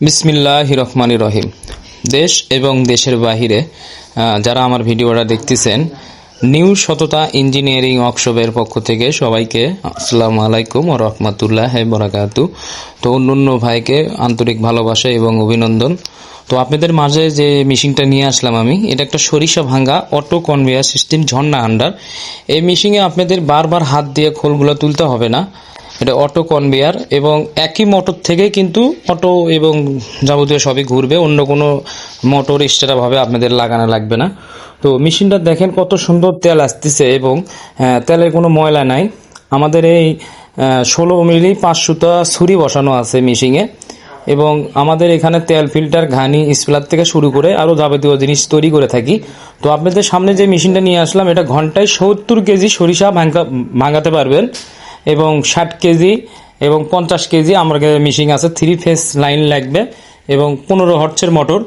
বিসমিল্লাহির রহমানির রহিম। দেশ এবং দেশের বাহিরে যারা আমার ভিডিওটা দেখতেছেন, নিউ সততা ইঞ্জিনিয়ারিং ওয়ার্কশপের পক্ষ থেকে সবাইকে আসসালামু আলাইকুম ওয়া রাহমাতুল্লাহি ওয়া বারাকাতু। তো অন্য ভাইকে আন্তরিক ভালোবাসা এবং অভিনন্দন। তো আপনাদের মাঝে যে মেশিনটা নিয়ে আসলাম আমি, এটা একটা সরিষা ভাঙ্গা অটো কনভেয়ার সিস্টেম ঝর্ণা আন্ডার। এই মেশিনে আপনাদের বারবার হাত দিয়ে খোলগুলো তুলতে হবে না। এটা অটো কনভেয়ার এবং একই মোটর থেকে কিন্তু অটো এবং যাবতীয় সবই ঘুরবে, অন্য কোনো মোটর এক্সট্রাভাবে আপনাদের লাগানো লাগবে না। তো মেশিনটা দেখেন কত সুন্দর তেল আসতেছে এবং তেলের কোনো ময়লা নাই। আমাদের এই 16 মিলি 5 সুতা ছুরি বসানো আছে মেশিনে এবং আমাদের এখানে তেল ফিল্টার, ঘানি, স্প্লার থেকে শুরু করে আরও যাবতীয় জিনিস তৈরি করে থাকি। তো আপনাদের সামনে যে মেশিনটা নিয়ে আসলাম, এটা ঘন্টায় 70 কেজি সরিষা ভাঙাতে পারবেন এবং 60 কেজি এবং 50 কেজি আমার মেশিন আছে। 3 ফেজ লাইন লাগবে এবং 15 হর্টজের মোটর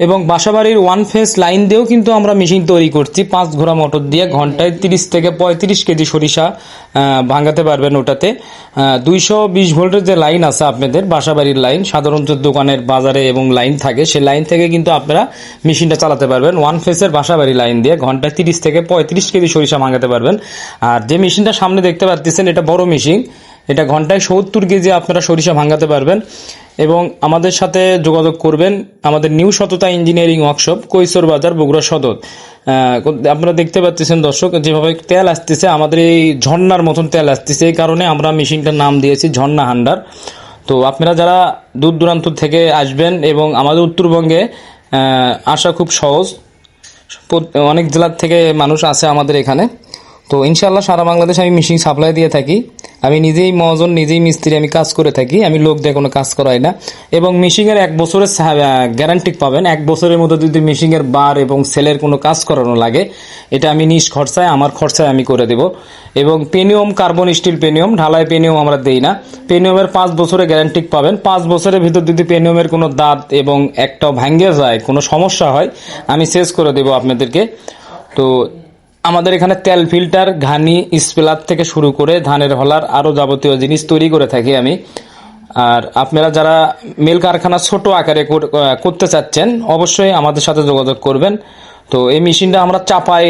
এবং বাসাবাড়ির 1 ফেজ লাইন দিয়েও কিন্তু আমরা মেশিন তৈরি করছি। 5 ঘোড়া মোটর দিয়ে ঘন্টায় 30 থেকে 35 কেজি সরিষা ভাঙাতে পারবেন। ওটাতে 220 ভোল্টের যে লাইন আছে আপনাদের বাসাবাড়ির লাইন, সাধারণত দোকানের বাজারে এবং লাইন থাকে, সেই লাইন থেকে কিন্তু আপনারা মেশিনটা চালাতে পারবেন। 1 ফেজের বাসাবাড়ি লাইন দিয়ে ঘন্টায় 30 থেকে 35 কেজি সরিষা ভাঙাতে পারবেন। আর যে মেশিনটা সামনে দেখতে পাচ্ছেন, এটা বড় মেশিন। এটা ঘন্টায় 70 কেজি আপনারা সরিষা ভাঙাতে পারবেন এবং আমাদের সাথে যোগাযোগ করবেন। আমাদের নিউ সততা ইঞ্জিনিয়ারিং ওয়ার্কশপ, কৈশোর বাজার, বগুড়া সদর। আপনারা দেখতে পাচ্ছেন দর্শক, যেভাবে তেল আসতেছে, আমাদের এই ঝর্ণার মতন তেল আসতেছে, এই কারণে আমরা মেশিনটার নাম দিয়েছি ঝর্ণা হান্ডার। তো আপনারা যারা দূর দূরান্ত থেকে আসবেন এবং আমাদের উত্তরবঙ্গে আসা খুব সহজ, অনেক জেলার থেকে মানুষ আসে আমাদের এখানে। তো ইনশাআল্লাহ সারা বাংলাদেশ আমি মেশিন সাপ্লাই দিয়ে থাকি। আমি নিজেই মহাজন, নিজেই মিস্ত্রি, আমি কাজ করে থাকি। আমি লোক দিয়ে কোনো কাজ করাই না এবং মেশিনের 1 বছরের গ্যারান্টি পাবেন। 1 বছরের মধ্যে যদি মেশিনের বার এবং সেলের কোনো কাজ করানো লাগে, এটা আমি নিজ খরচায়, আমার খরচায় আমি করে দেব। এবং পেনিয়ম, কার্বন স্টিল পেনিয়ম, ঢালাই পেনিয়ম আমরা দেই না। পেনিয়মের 5 বছরের গ্যারান্টি পাবেন। 5 বছরের ভিতর যদি পেনিয়মের কোনো দাঁত এবং একটাও ভাঙ্গে যায়, কোনো সমস্যা হয়, আমি শেষ করে দেব আপনাদেরকে। তো আমাদের এখানে তেল ফিল্টার, ঘানি, স্প্লার থেকে শুরু করে ধানের হলার আরও যাবতীয় জিনিস তৈরি করে থাকি আমি। আর আপনারা যারা মিল কারখানা ছোট আকারে করতে চাচ্ছেন, অবশ্যই আমাদের সাথে যোগাযোগ করবেন। তো এই মেশিনটা আমরা চাপাই